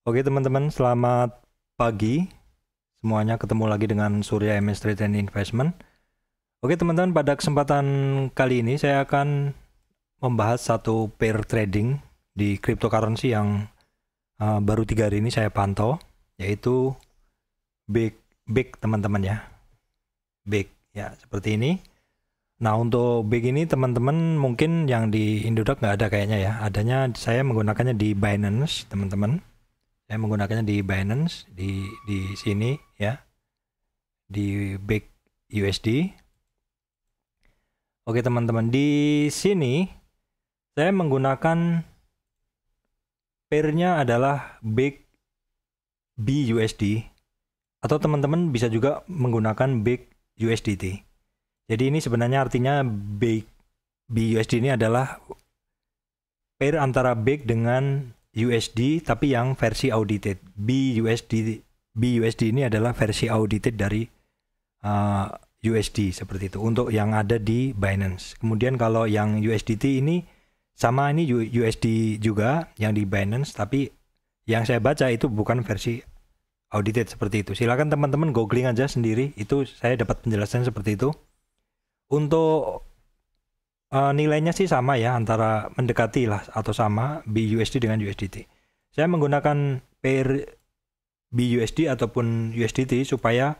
Oke teman-teman, selamat pagi semuanya. Ketemu lagi dengan Surya MS Trade and Investment. Oke teman-teman, pada kesempatan kali ini saya akan membahas satu pair trading di cryptocurrency yang baru 3 hari ini saya pantau, yaitu BIG teman-teman ya. BIG ya, seperti ini. Nah, untuk BIG ini teman-teman mungkin yang di Indodax nggak ada kayaknya ya. Adanya saya menggunakannya di Binance teman-teman. Saya menggunakannya di Binance di sini ya, di BIG USD. Oke teman-teman, di sini saya menggunakan pairnya adalah BIG BUSD, atau teman-teman bisa juga menggunakan BIG USDT. Jadi ini sebenarnya artinya BIG BUSD ini adalah pair antara BIG dengan USD tapi yang versi audited. BUSD ini adalah versi audited dari USD seperti itu untuk yang ada di Binance. Kemudian kalau yang USDT ini sama, ini USD juga yang di Binance, tapi yang saya baca itu bukan versi audited seperti itu. Silakan teman-teman googling aja sendiri, itu saya dapat penjelasan seperti itu. Untuk nilainya sih sama ya, antara mendekati lah atau sama BUSD dengan USDT. Saya menggunakan pair BUSD ataupun USDT supaya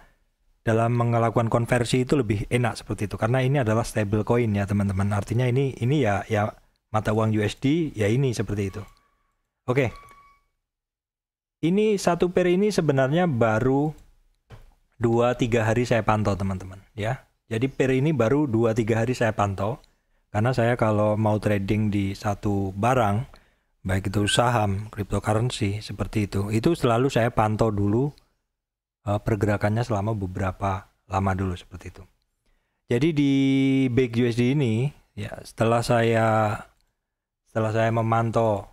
dalam melakukan konversi itu lebih enak seperti itu, karena ini adalah stable coin ya teman-teman. Artinya ini ya mata uang USD ya, ini seperti itu. Oke. Ini satu pair ini sebenarnya baru 2-3 hari saya pantau teman-teman ya. Jadi pair ini baru 2-3 hari saya pantau. Karena saya kalau mau trading di satu barang, baik itu saham, cryptocurrency, seperti itu selalu saya pantau dulu pergerakannya selama beberapa lama dulu seperti itu. Jadi di BIG USD ini, ya setelah saya memantau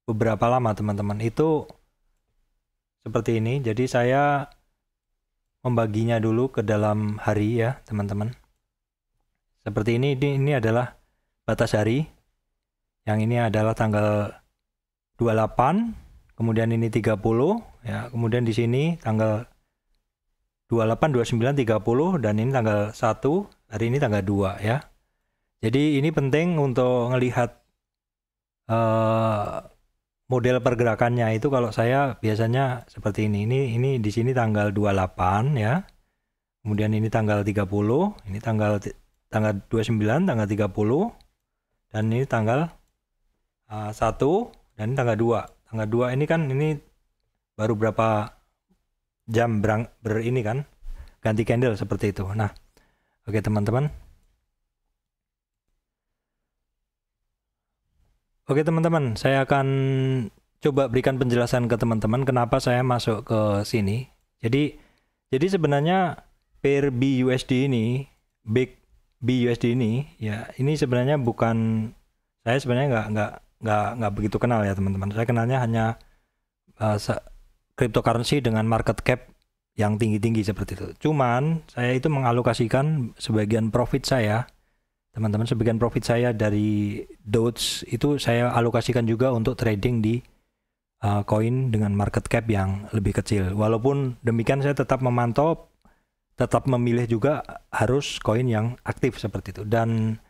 beberapa lama teman-teman, itu seperti ini. Jadi saya membaginya dulu ke dalam hari ya teman-teman. Seperti ini adalah batas hari. Yang ini adalah tanggal 28, kemudian ini 30 ya. Kemudian di sini tanggal 28, 29, 30 dan ini tanggal 1, hari ini tanggal 2 ya. Jadi ini penting untuk melihat model pergerakannya itu. Kalau saya biasanya seperti ini. Ini di sini tanggal 28 ya. Kemudian ini tanggal 30, ini tanggal 29, tanggal 30, dan ini tanggal 1, dan ini tanggal 2. Tanggal 2 ini kan ini baru berapa jam ini kan ganti candle seperti itu. Nah, oke teman-teman. Oke teman-teman, saya akan coba berikan penjelasan ke teman-teman kenapa saya masuk ke sini. Jadi sebenarnya pair BUSD ini, BIG BUSD ini ya, ini sebenarnya bukan, saya sebenarnya nggak begitu kenal ya teman-teman. Saya kenalnya hanya cryptocurrency dengan market cap yang tinggi-tinggi seperti itu. Cuman saya itu mengalokasikan sebagian profit saya teman-teman, sebagian profit saya dari Doge itu saya alokasikan juga untuk trading di koin dengan market cap yang lebih kecil. Walaupun demikian saya tetap memantau, tetap memilih juga harus koin yang aktif seperti itu. Dan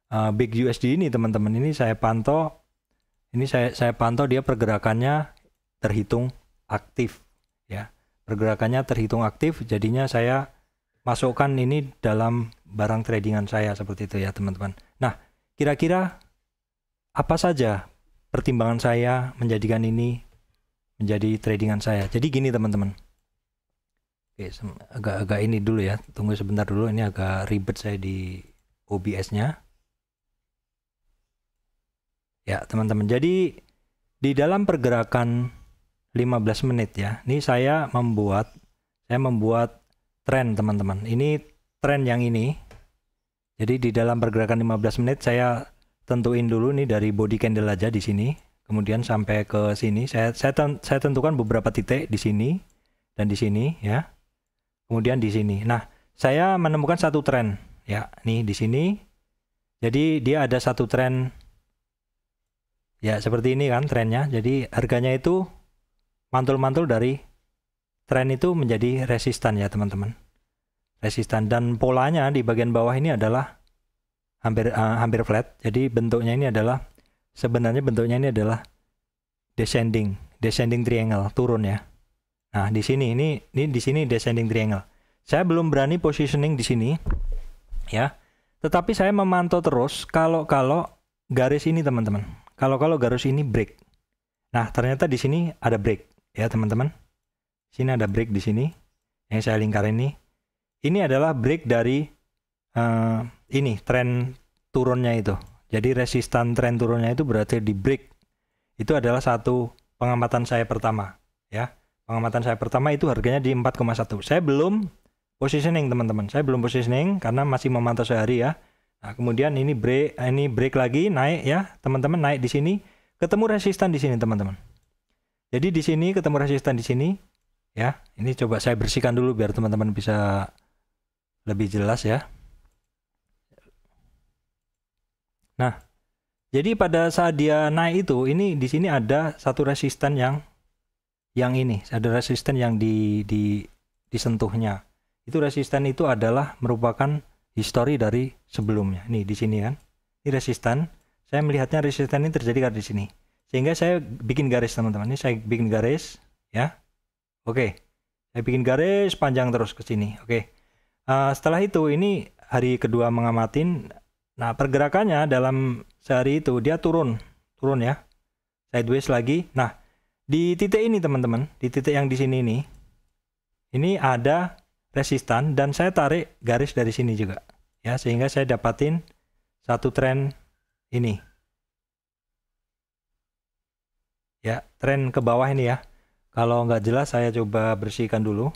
BIG USD ini teman-teman, ini saya pantau, saya pantau dia pergerakannya terhitung aktif ya. Pergerakannya terhitung aktif, jadinya saya masukkan ini dalam barang tradingan saya seperti itu ya teman-teman. Nah, kira-kira apa saja pertimbangan saya menjadikan ini menjadi tradingan saya? Jadi gini teman-teman. Oke, agak ini dulu ya, tunggu sebentar dulu, ini agak ribet saya di OBS-nya. Ya teman-teman, jadi di dalam pergerakan 15 menit ya, ini saya membuat tren teman-teman. Ini tren yang ini. Jadi di dalam pergerakan 15 menit saya tentuin dulu nih dari body candle aja di sini, kemudian sampai ke sini. Saya tentukan beberapa titik di sini dan di sini ya. Kemudian di sini. Nah, saya menemukan satu tren ya, nih di sini. Jadi dia ada satu tren ya seperti ini kan trennya. Jadi harganya itu mantul-mantul dari tren itu menjadi resistan ya teman-teman. Resistan, dan polanya di bagian bawah ini adalah hampir flat. Jadi bentuknya ini adalah descending triangle, turun ya. Nah, di sini ini di sini descending triangle. Saya belum berani positioning di sini ya. Tetapi saya memantau terus kalau garis ini teman-teman. Kalau garis ini break. Nah, ternyata di sini ada break ya teman-teman. Sini ada break di sini. Yang saya lingkar ini. Ini adalah break dari ini tren turunnya itu. Jadi resistan tren turunnya itu berarti di break. Itu adalah satu pengamatan saya pertama ya. Pengamatan saya pertama itu harganya di 4,1. Saya belum positioning teman-teman. Saya belum positioning karena masih memantau sehari ya. Nah, kemudian ini break lagi, naik ya. Teman-teman naik di sini, ketemu resistan di sini teman-teman. Jadi di sini ketemu resistan di sini ya. Ini coba saya bersihkan dulu biar teman-teman bisa lebih jelas ya. Nah, jadi pada saat dia naik itu, ini di sini ada satu resistan yang ini, ada resistan yang disentuhnya. Itu resistan itu adalah merupakan histori dari sebelumnya. Nih di sini kan. Ini resistan. Saya melihatnya resistan ini terjadi di sini. Sehingga saya bikin garis teman-teman. Ini saya bikin garis ya. Oke. Saya bikin garis panjang terus ke sini. Oke. Setelah itu ini hari kedua mengamatin. Nah, pergerakannya dalam sehari itu dia turun ya. Sideways lagi. Nah, di titik ini teman-teman, di titik yang di sini ini ada resistan dan saya tarik garis dari sini juga. Ya, sehingga saya dapatin satu tren ini. Ya, tren ke bawah ini ya. Kalau nggak jelas saya coba bersihkan dulu.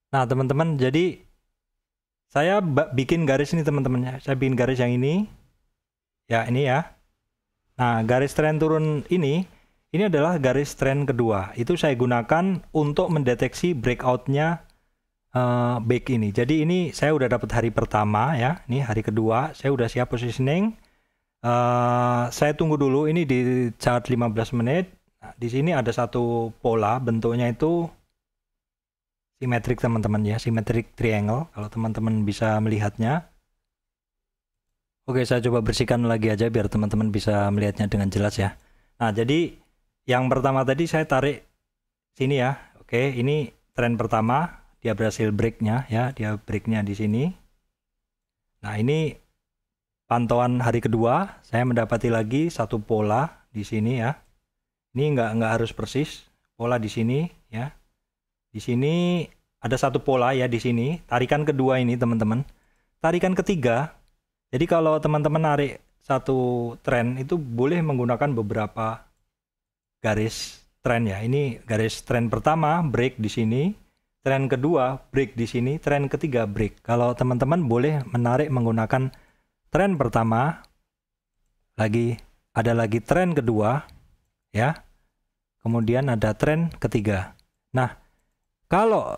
Nah, teman-teman, jadi saya bikin garis ini teman-teman ya. Saya bikin garis yang ini. Ya, ini ya. Nah, garis tren turun ini adalah garis tren kedua. Itu saya gunakan untuk mendeteksi breakout-nya back ini. Jadi ini saya udah dapat hari pertama ya. Ini hari kedua, saya udah siap positioning. Saya tunggu dulu ini di chart 15 menit. Nah, di sini ada satu pola, bentuknya itu simetrik teman-teman ya, simetrik triangle kalau teman-teman bisa melihatnya. Oke, saya coba bersihkan lagi aja biar teman-teman bisa melihatnya dengan jelas ya. Nah, jadi yang pertama tadi saya tarik sini ya. Oke, ini tren pertama, dia berhasil breaknya ya, dia breaknya di sini. Nah, ini pantauan hari kedua, saya mendapati lagi satu pola di sini ya. Ini nggak harus persis, pola di sini ya. Di sini ada satu pola ya di sini. Tarikan kedua ini teman-teman. Tarikan ketiga. Jadi kalau teman-teman narik satu tren itu boleh menggunakan beberapa garis tren ya. Ini garis tren pertama break di sini. Tren kedua break di sini. Tren ketiga break. Kalau teman-teman boleh menarik menggunakan tren pertama. Ada lagi tren kedua ya. Kemudian ada tren ketiga. Nah, kalau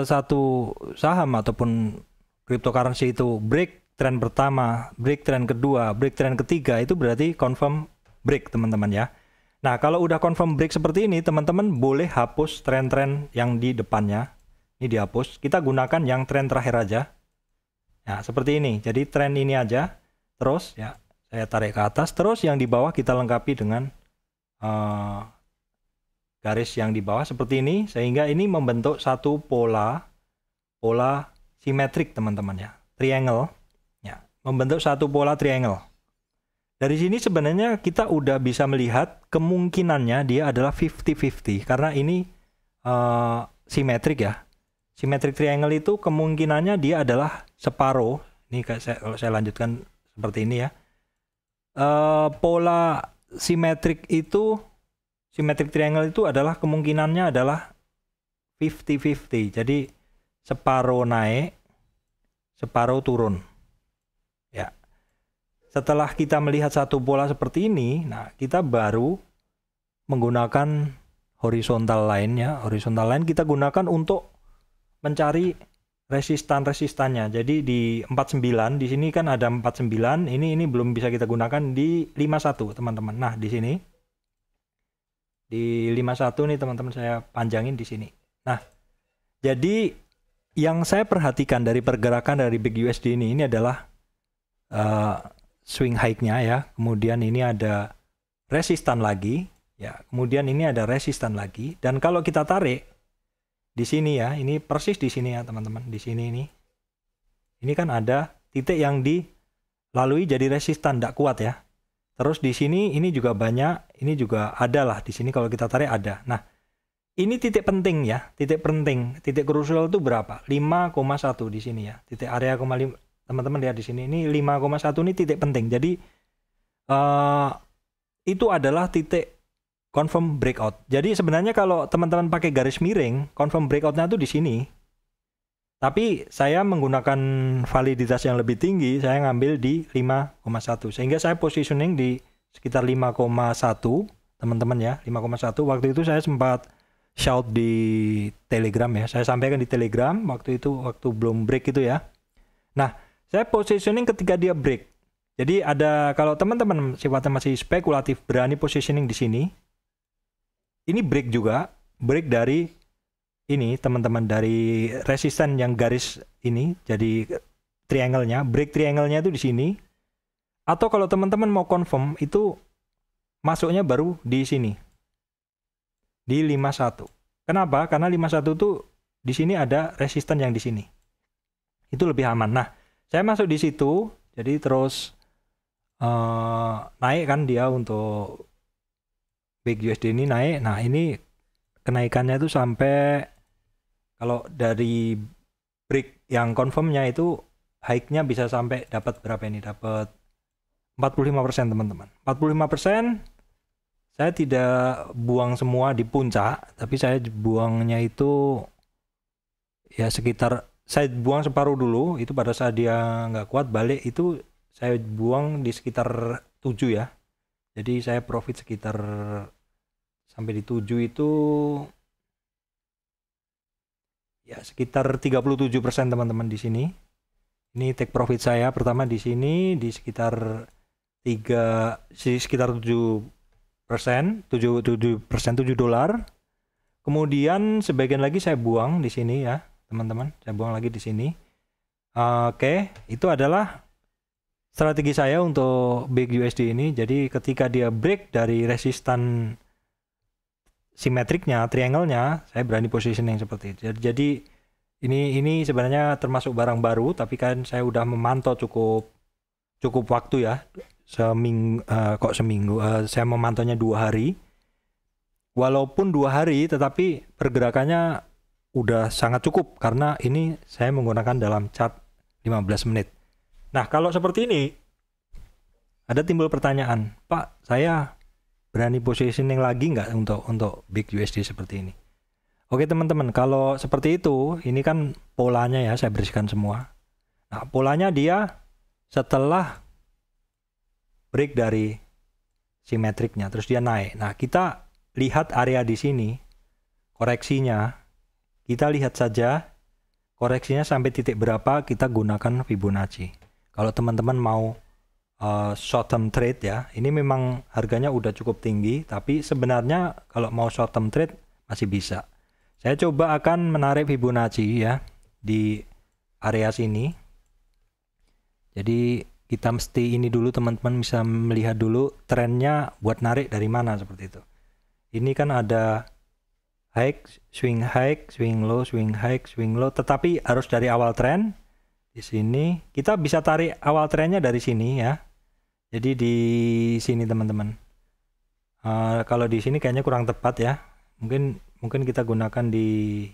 satu saham ataupun cryptocurrency itu break tren pertama, break tren kedua, break tren ketiga, itu berarti confirm break teman-teman ya. Nah, kalau udah confirm break seperti ini, teman-teman boleh hapus tren-tren yang di depannya. Ini dihapus. Kita gunakan yang tren terakhir aja. Nah, seperti ini. Jadi tren ini aja. Terus ya, saya tarik ke atas. Terus yang di bawah kita lengkapi dengan garis yang di bawah seperti ini, sehingga ini membentuk satu pola simetrik teman-teman ya, triangle ya, membentuk satu pola triangle. Dari sini sebenarnya kita udah bisa melihat kemungkinannya dia adalah 50-50 karena ini simetrik ya. Simetrik triangle itu kemungkinannya dia adalah separuh. Ini kalau saya lanjutkan seperti ini ya. Pola simetrik triangle itu adalah kemungkinannya adalah 50-50. Jadi separuh naik, separuh turun. Ya. Setelah kita melihat satu pola seperti ini, nah kita baru menggunakan horizontal line ya. Horizontal line kita gunakan untuk mencari resistannya. Jadi di 49 di sini kan ada 49, ini belum bisa kita gunakan di 51, teman-teman. Nah, di sini di 51 nih teman-teman, saya panjangin di sini. Nah, jadi yang saya perhatikan dari pergerakan dari Big USD ini adalah swing high-nya ya. Kemudian ini ada resistan lagi ya. Kemudian ini ada resistan lagi, dan kalau kita tarik di sini ya, ini persis di sini ya teman-teman. Di sini ini. Ini kan ada titik yang dilalui jadi resistan, tidak kuat ya. Terus di sini ini juga banyak, ini juga ada lah di sini kalau kita tarik ada. Nah, ini titik penting ya, titik penting, titik krusial itu berapa? 5,1 di sini ya. Titik area 5, teman-teman lihat di sini, ini 5,1 ini titik penting. Jadi itu adalah titik confirm breakout. Jadi sebenarnya kalau teman-teman pakai garis miring, confirm breakoutnya itu di sini. Tapi saya menggunakan validitas yang lebih tinggi, saya ngambil di 5,1. Sehingga saya positioning di sekitar 5,1, teman-teman ya, 5,1. Waktu itu saya sempat shout di Telegram ya, saya sampaikan di Telegram waktu itu, waktu belum break itu ya. Nah, saya positioning ketika dia break. Jadi ada, kalau teman-teman sifatnya masih spekulatif, berani positioning di sini. Ini break juga, break dari ini teman-teman, dari resisten yang garis ini, jadi triangle-nya, break triangle-nya itu di sini. Atau kalau teman-teman mau confirm itu masuknya baru di sini. Di 51. Kenapa? Karena 51 itu di sini ada resisten yang di sini. Itu lebih aman. Nah, saya masuk di situ, jadi terus naik kan dia untuk Big USD ini naik. Nah, ini kenaikannya itu sampai, kalau dari break yang confirmnya itu high-nya bisa sampai dapat berapa ini? Dapat 45% teman-teman. 45%. Saya tidak buang semua di puncak, tapi saya buangnya itu ya sekitar, saya buang separuh dulu, itu pada saat dia nggak kuat balik itu saya buang di sekitar 7 ya. Jadi saya profit sekitar sampai di 7 itu ya sekitar 37% teman-teman di sini. Ini take profit saya pertama di sini di sekitar 7 dolar. Kemudian sebagian lagi saya buang di sini ya, teman-teman. Saya buang lagi di sini. Oke, itu adalah strategi saya untuk Big USD ini. Jadi ketika dia break dari resistan simetriknya, triangle-nya, saya berani positioning seperti itu. Jadi ini sebenarnya termasuk barang baru, tapi kan saya udah memantau cukup waktu ya. Seminggu, saya memantaunya 2 hari. Walaupun 2 hari, tetapi pergerakannya udah sangat cukup karena ini saya menggunakan dalam chart 15 menit. Nah, kalau seperti ini ada timbul pertanyaan, Pak, saya berani positioning lagi nggak untuk Big USD seperti ini? Oke teman-teman, kalau seperti itu, ini kan polanya ya, saya bersihkan semua. Nah, polanya dia setelah break dari simetriknya, terus dia naik. Nah, kita lihat area di sini, koreksinya, kita lihat saja koreksinya sampai titik berapa, kita gunakan Fibonacci. Kalau teman-teman mau short term trade ya, ini memang harganya udah cukup tinggi, tapi sebenarnya kalau mau short term trade masih bisa. Saya coba akan menarik Fibonacci ya di area sini. Jadi kita mesti ini dulu, teman-teman bisa melihat dulu trennya buat narik dari mana seperti itu. Ini kan ada high, swing low, swing high, swing low, tetapi harus dari awal tren. Di sini kita bisa tarik awal trennya dari sini ya. Jadi di sini teman-teman. Kalau di sini kayaknya kurang tepat ya. Mungkin kita gunakan di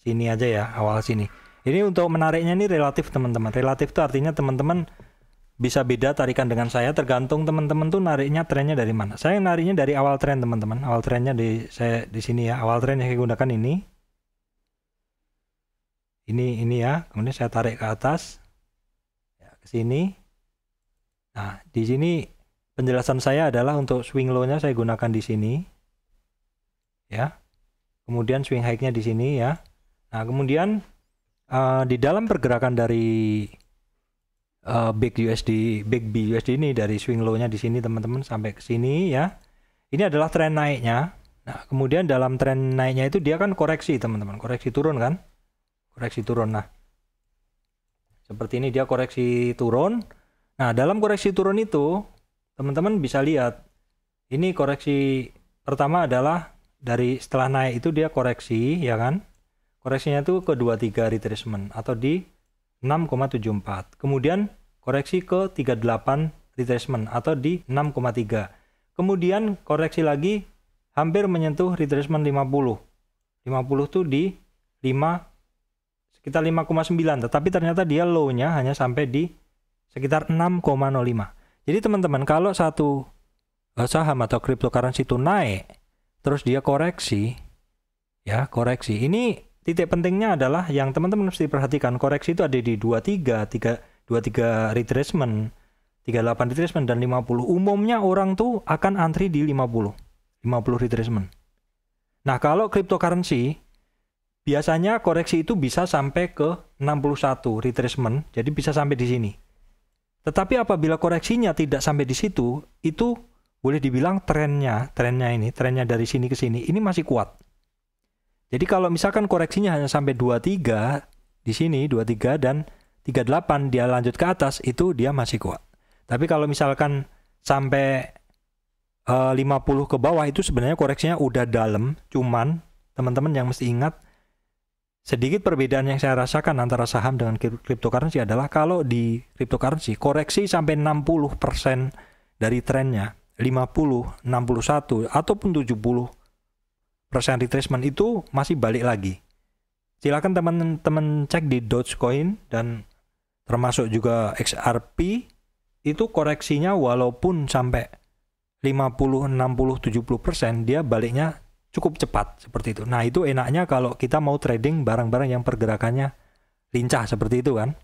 sini aja ya, awal sini. Ini untuk menariknya ini relatif teman-teman. Relatif itu artinya teman-teman bisa beda tarikan dengan saya, tergantung teman-teman tuh nariknya trennya dari mana. Saya nariknya dari awal tren teman-teman. Awal trennya saya di sini ya. Awal tren yang saya gunakan ini. Ini ya. Kemudian saya tarik ke atas. Ya, ke sini. Nah, di sini penjelasan saya adalah untuk swing low-nya saya gunakan di sini. Ya. Kemudian swing high-nya di sini ya. Nah, kemudian Di dalam pergerakan dari Big BUSD ini dari swing low-nya di sini teman-teman sampai ke sini ya. Ini adalah tren naiknya. Nah, kemudian dalam tren naiknya itu dia kan koreksi teman-teman, koreksi turun kan? Koreksi turun. Nah, seperti ini dia koreksi turun. Nah, dalam koreksi turun itu teman-teman bisa lihat ini koreksi pertama adalah dari setelah naik itu dia koreksi ya kan? Koreksinya itu ke 23 retracement atau di 6,74. Kemudian koreksi ke 38 retracement atau di 6,3. Kemudian koreksi lagi hampir menyentuh retracement 50. 50 tuh di 5 sekitar 5,9, tetapi ternyata dia low-nya hanya sampai di sekitar 6,05. Jadi teman-teman, kalau satu saham atau cryptocurrency itu naik terus dia koreksi ya, koreksi. Ini titik pentingnya adalah yang teman-teman mesti perhatikan, koreksi itu ada di 23 retracement, 38 retracement dan 50. Umumnya orang tuh akan antri di 50 retracement. Nah, kalau cryptocurrency biasanya koreksi itu bisa sampai ke 61 retracement, jadi bisa sampai di sini. Tetapi apabila koreksinya tidak sampai di situ, itu boleh dibilang trennya dari sini ke sini ini masih kuat. Jadi kalau misalkan koreksinya hanya sampai 23 di sini, 23 dan 38 dia lanjut ke atas, itu dia masih kuat. Tapi kalau misalkan sampai 50 ke bawah itu sebenarnya koreksinya udah dalam. Cuman teman-teman yang mesti ingat, sedikit perbedaan yang saya rasakan antara saham dengan cryptocurrency adalah kalau di cryptocurrency koreksi sampai 60% dari trennya, 50, 61 ataupun 70% retracement itu masih balik lagi. Silakan teman-teman cek di Dogecoin dan termasuk juga XRP, itu koreksinya walaupun sampai 50, 60, 70% dia baliknya cukup cepat seperti itu. Nah, itu enaknya kalau kita mau trading barang-barang yang pergerakannya lincah seperti itu kan.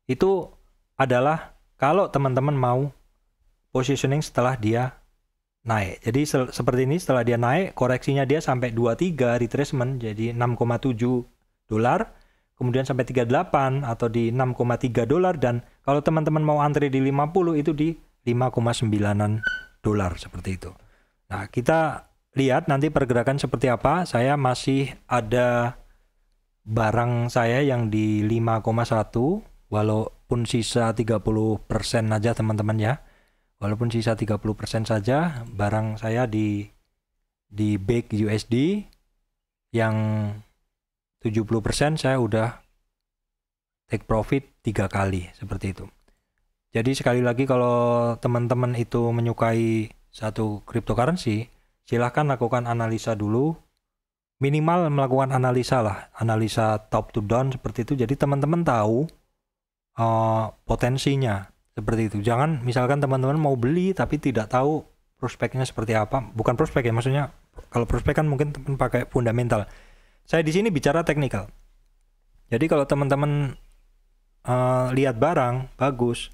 Itu adalah kalau teman-teman mau positioning setelah dia naik. Jadi seperti ini, setelah dia naik, koreksinya dia sampai 23 retracement, jadi 6,7 dolar, kemudian sampai 38 atau di 6,3 dolar, dan kalau teman-teman mau antri di 50 itu di 5,9 dolar seperti itu. Nah, kita lihat nanti pergerakan seperti apa. Saya masih ada barang saya yang di 5,1 walaupun sisa 30% aja teman-teman ya. Walaupun sisa 30% saja barang saya di Big USD yang 70% saya udah take profit 3 kali seperti itu. Jadi sekali lagi kalau teman-teman itu menyukai satu cryptocurrency, silahkan lakukan analisa dulu. Minimal melakukan analisa lah, analisa top to down seperti itu. Jadi teman-teman tahu potensinya. Seperti itu. Jangan misalkan teman-teman mau beli tapi tidak tahu prospeknya seperti apa. Bukan prospek ya, maksudnya kalau prospek kan mungkin teman pakai fundamental. Saya di sini bicara teknikal. Jadi kalau teman-teman lihat barang bagus,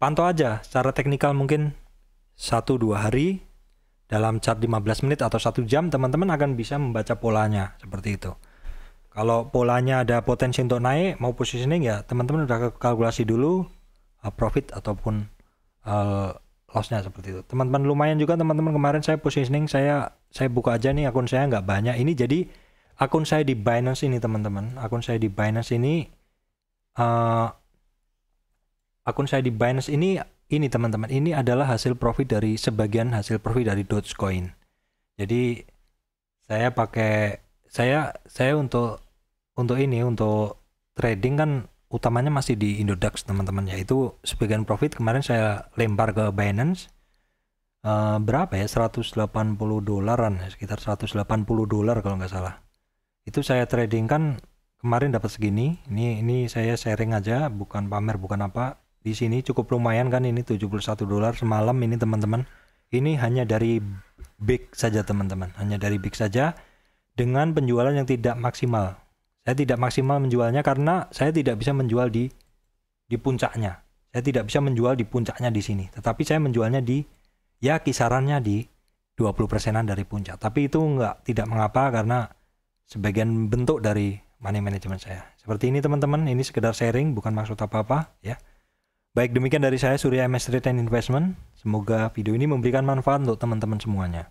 pantau aja secara teknikal mungkin 1-2 hari dalam chart 15 menit atau 1 jam teman-teman akan bisa membaca polanya seperti itu. Kalau polanya ada potensi untuk naik mau positioning ya teman-teman udah kalkulasi dulu profit ataupun lossnya seperti itu. Teman-teman lumayan juga teman-teman, kemarin saya positioning, saya buka aja nih, akun saya nggak banyak ini, jadi akun saya di Binance ini teman-teman, akun saya di Binance ini teman-teman, ini adalah hasil profit dari sebagian hasil profit dari Dogecoin. Jadi saya pakai saya untuk trading kan utamanya masih di Indodax teman-teman, yaitu sebagian profit kemarin saya lempar ke Binance berapa ya, 180 dolaran, sekitar 180 dolar kalau nggak salah. Itu saya trading kan kemarin dapat segini. Ini saya sharing aja, bukan pamer bukan apa. Di sini cukup lumayan kan, ini 71 dolar semalam ini teman-teman. Ini hanya dari Big saja teman-teman, hanya dari Big saja dengan penjualan yang tidak maksimal. Saya tidak maksimal menjualnya karena saya tidak bisa menjual di puncaknya. Saya tidak bisa menjual di puncaknya di sini. Tetapi saya menjualnya di ya kisarannya di 20%-an dari puncak. Tapi itu tidak mengapa karena sebagian bentuk dari money management saya. Seperti ini teman-teman, ini sekedar sharing, bukan maksud apa-apa ya. Baik, demikian dari saya Surya MS Trade and Investment. Semoga video ini memberikan manfaat untuk teman-teman semuanya.